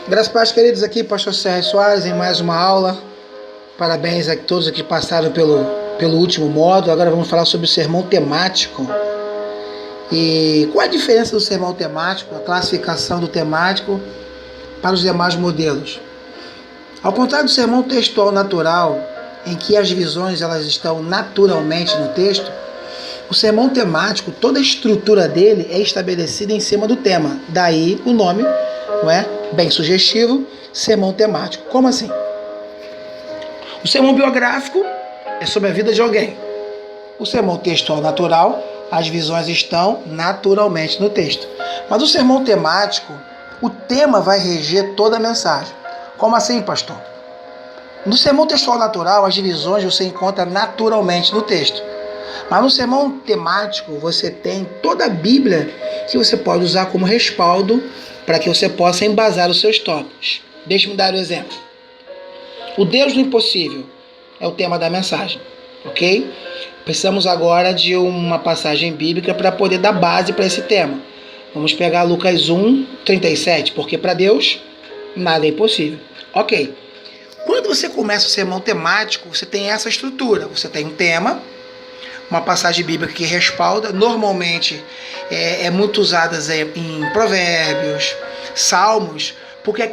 Graças a Deus, queridos, aqui Pastor Sérgio Soares em mais uma aula. Parabéns a todos que passaram pelo último módulo. Agora vamos falar sobre o sermão temático. E qual é a diferença do sermão temático, a classificação do temático para os demais modelos? Ao contrário do sermão textual natural, em que as visões elas estão naturalmente no texto, o sermão temático, toda a estrutura dele é estabelecida em cima do tema. Daí o nome, não é? Bem sugestivo, sermão temático. Como assim? O sermão biográfico é sobre a vida de alguém. O sermão textual natural, as visões estão naturalmente no texto. Mas o sermão temático, o tema vai reger toda a mensagem. Como assim, pastor? No sermão textual natural, as divisões você encontra naturalmente no texto. Mas no sermão temático, você tem toda a Bíblia que você pode usar como respaldo para que você possa embasar os seus tópicos. Deixe-me dar um exemplo. O Deus do impossível é o tema da mensagem, ok? Precisamos agora de uma passagem bíblica para poder dar base para esse tema. Vamos pegar Lucas 1:37, porque para Deus nada é impossível. Ok. Quando você começa o sermão temático, você tem essa estrutura. Você tem um tema, uma passagem bíblica que respalda, normalmente é muito usada em Provérbios, Salmos, porque é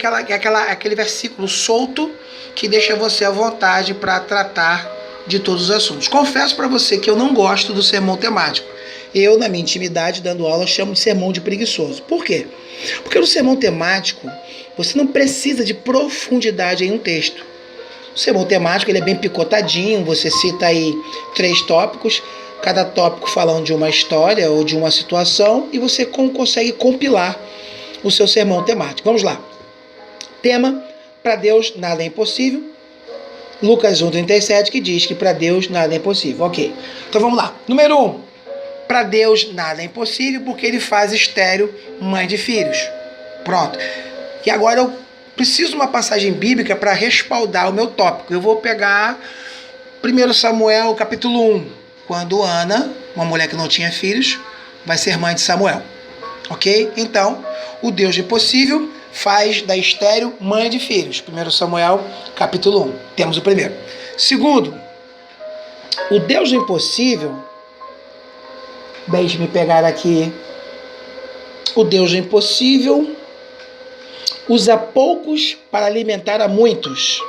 aquele versículo solto que deixa você à vontade para tratar de todos os assuntos. Confesso para você que eu não gosto do sermão temático. Eu, na minha intimidade, dando aula, chamo de sermão de preguiçoso. Por quê? Porque no sermão temático, você não precisa de profundidade em um texto. O sermão temático ele é bem picotadinho, você cita aí 3 tópicos, cada tópico falando de uma história ou de uma situação, e você consegue compilar o seu sermão temático. Vamos lá. Tema, para Deus nada é impossível. Lucas 1:37, que diz que para Deus nada é impossível. Ok. Então vamos lá. Número 1. Para Deus nada é impossível porque ele faz estéril mãe de filhos. Pronto. E agora eu preciso de uma passagem bíblica para respaldar o meu tópico. Eu vou pegar 1 Samuel capítulo 1, quando Ana, uma mulher que não tinha filhos, vai ser mãe de Samuel. Ok? Então, o Deus do impossível faz da estéril mãe de filhos. 1 Samuel capítulo 1. Temos o primeiro. Segundo, o Deus do impossível, deixe-me pegar aqui, o Deus do impossível usa poucos para alimentar a muitos.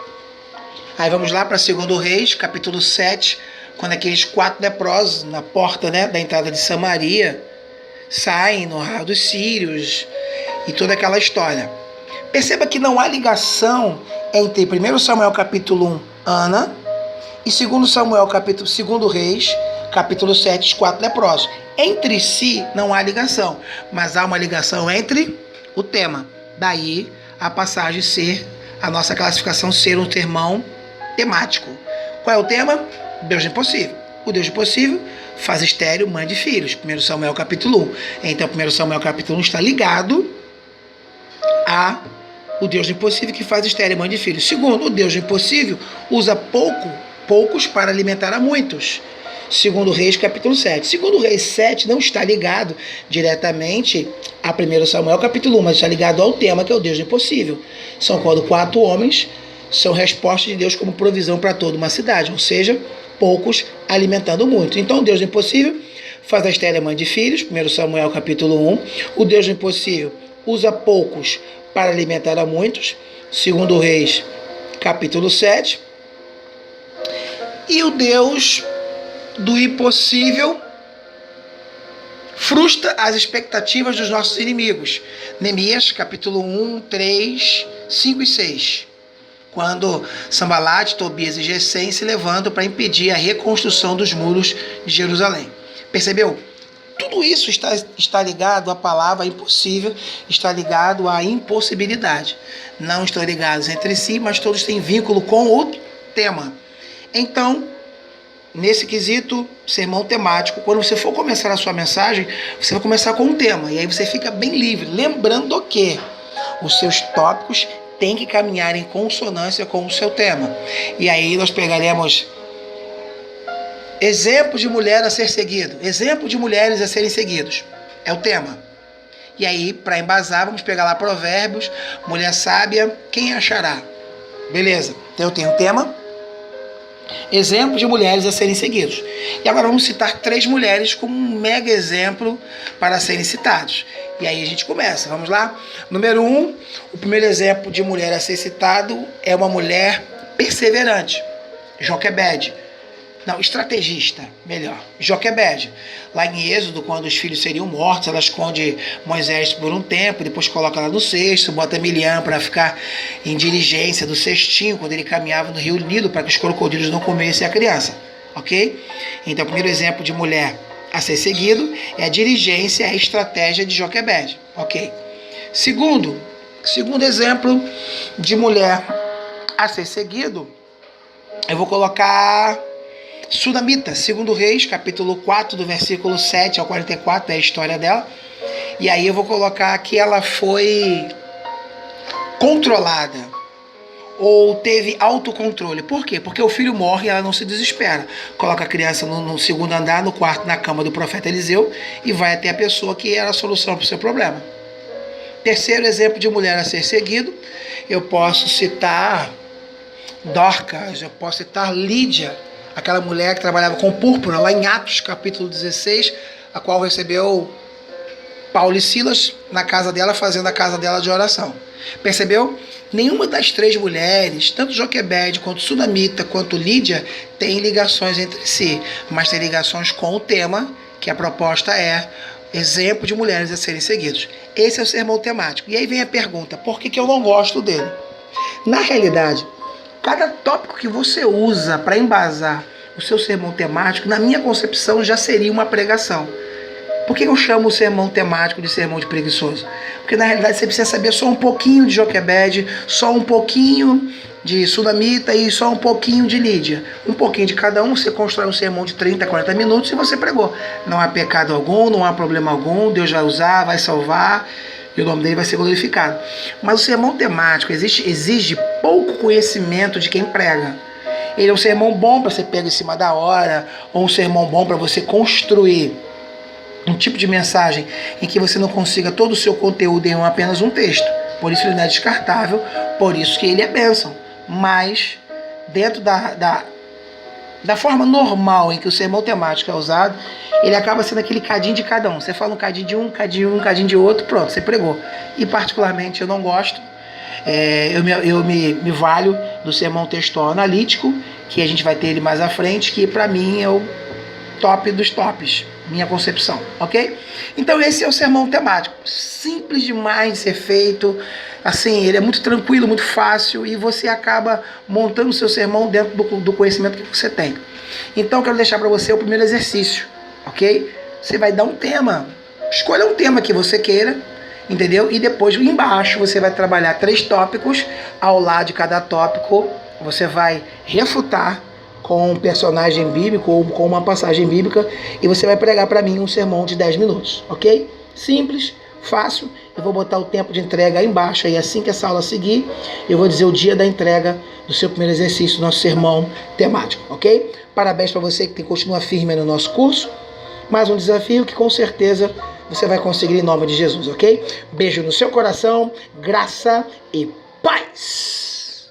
Aí vamos lá para 2 Reis, capítulo 7, quando aqueles 4 leprosos na porta, da entrada de Samaria saem no arraial dos sírios e toda aquela história. Perceba que não há ligação entre 1 Samuel capítulo 1, Ana, e 2 Samuel capítulo 2 Reis, capítulo 7, os 4 leprosos. Entre si não há ligação, mas há uma ligação entre o tema. Daí a passagem ser, a nossa classificação ser um sermão temático. Qual é o tema? Deus do impossível. O Deus do impossível faz estéril mãe de filhos. 1 Samuel capítulo 1. Então 1 Samuel capítulo 1 está ligado a o Deus do impossível que faz estéril mãe de filhos. Segundo, o Deus do impossível usa poucos para alimentar a muitos. 2 Reis capítulo 7. 2 Reis 7 não está ligado diretamente a 1 Samuel capítulo 1, mas está ligado ao tema que é o Deus do impossível. São quando 4 homens são respostas de Deus como provisão para toda uma cidade, ou seja, poucos alimentando muitos. Então o Deus do impossível faz a estéril mãe de filhos, 1 Samuel capítulo 1. O Deus do impossível usa poucos para alimentar a muitos, 2 Reis capítulo 7. E o Deus do impossível frustra as expectativas dos nossos inimigos. Neemias, capítulo 1, 3, 5 e 6. Quando Sambalate, Tobias e Gesem se levantam para impedir a reconstrução dos muros de Jerusalém. Percebeu? Tudo isso está ligado à palavra impossível, está ligado à impossibilidade. Não estão ligados entre si, mas todos têm vínculo com o tema. Então, nesse quesito, sermão temático, quando você for começar a sua mensagem, você vai começar com um tema, e aí você fica bem livre, lembrando que os seus tópicos têm que caminhar em consonância com o seu tema. E aí nós pegaremos exemplo de mulher a ser seguido, exemplo de mulheres a serem seguidos, é o tema. E aí, para embasar, vamos pegar lá Provérbios, mulher sábia, quem achará? Beleza, então eu tenho um tema, exemplos de mulheres a serem seguidos. E agora vamos citar 3 mulheres como um mega exemplo para serem citados. E aí a gente começa, vamos lá? Número 1, o primeiro exemplo de mulher a ser citado é uma mulher perseverante, Joquebede. Não, estrategista, melhor. Joquebede. Lá em Êxodo, quando os filhos seriam mortos, ela esconde Moisés por um tempo, depois coloca ela no cesto, bota Miriam para ficar em diligência do cestinho, quando ele caminhava no rio Nilo, para que os crocodilos não comessem a criança. Ok? Então, o primeiro exemplo de mulher a ser seguido é a diligência, a estratégia de Joquebede. Ok? Segundo exemplo de mulher a ser seguido, eu vou colocar Sunamita, 2 Reis, capítulo 4, do versículo 7 ao 44, é a história dela. E aí eu vou colocar que ela foi controlada, ou teve autocontrole. Por quê? Porque o filho morre e ela não se desespera. Coloca a criança no segundo andar, no quarto, na cama do profeta Eliseu, e vai até a pessoa que era a solução para o seu problema. Terceiro exemplo de mulher a ser seguido, eu posso citar Dorcas, eu posso citar Lídia, aquela mulher que trabalhava com púrpura, lá em Atos, capítulo 16, a qual recebeu Paulo e Silas na casa dela, fazendo a casa dela de oração. Percebeu? Nenhuma das 3 mulheres, tanto Joquebede, quanto Sunamita, quanto Lídia, tem ligações entre si, mas tem ligações com o tema, que a proposta é exemplo de mulheres a serem seguidos. Esse é o sermão temático. E aí vem a pergunta, por que eu não gosto dele? Na realidade, cada tópico que você usa para embasar o seu sermão temático, na minha concepção, já seria uma pregação. Por que eu chamo o sermão temático de sermão de preguiçoso? Porque na realidade você precisa saber só um pouquinho de Joquebede, só um pouquinho de Sunamita e só um pouquinho de Lídia. Um pouquinho de cada um, você constrói um sermão de 30, 40 minutos e você pregou. Não há pecado algum, não há problema algum, Deus vai usar, vai salvar, e o nome dele vai ser glorificado. Mas o sermão temático exige pouco conhecimento de quem prega. Ele é um sermão bom para você pegar em cima da hora, ou um sermão bom para você construir um tipo de mensagem em que você não consiga todo o seu conteúdo em apenas um texto. Por isso ele não é descartável, por isso que ele é bênção. Mas dentro da forma normal em que o sermão temático é usado, ele acaba sendo aquele cadinho de cada um. Você fala um cadinho de um, cadinho de outro, pronto, você pregou. E particularmente eu não gosto. Eu me valho do sermão textual analítico, que a gente vai ter ele mais à frente, que para mim é o top dos tops, minha concepção, ok? Então esse é o sermão temático, simples demais de ser feito, assim, ele é muito tranquilo, muito fácil, e você acaba montando o seu sermão dentro do conhecimento que você tem. Então eu quero deixar para você o primeiro exercício, ok? Você vai dar um tema, escolha um tema que você queira, entendeu? E depois embaixo você vai trabalhar 3 tópicos, ao lado de cada tópico você vai refutar com um personagem bíblico ou com uma passagem bíblica, e você vai pregar para mim um sermão de 10 minutos, ok? Simples, fácil. Eu vou botar o tempo de entrega aí embaixo, e assim que essa aula seguir, eu vou dizer o dia da entrega do seu primeiro exercício, do nosso sermão temático, ok? Parabéns para você que continua firme no nosso curso. Mais um desafio que com certeza você vai conseguir em nome de Jesus, ok? Beijo no seu coração, graça e paz!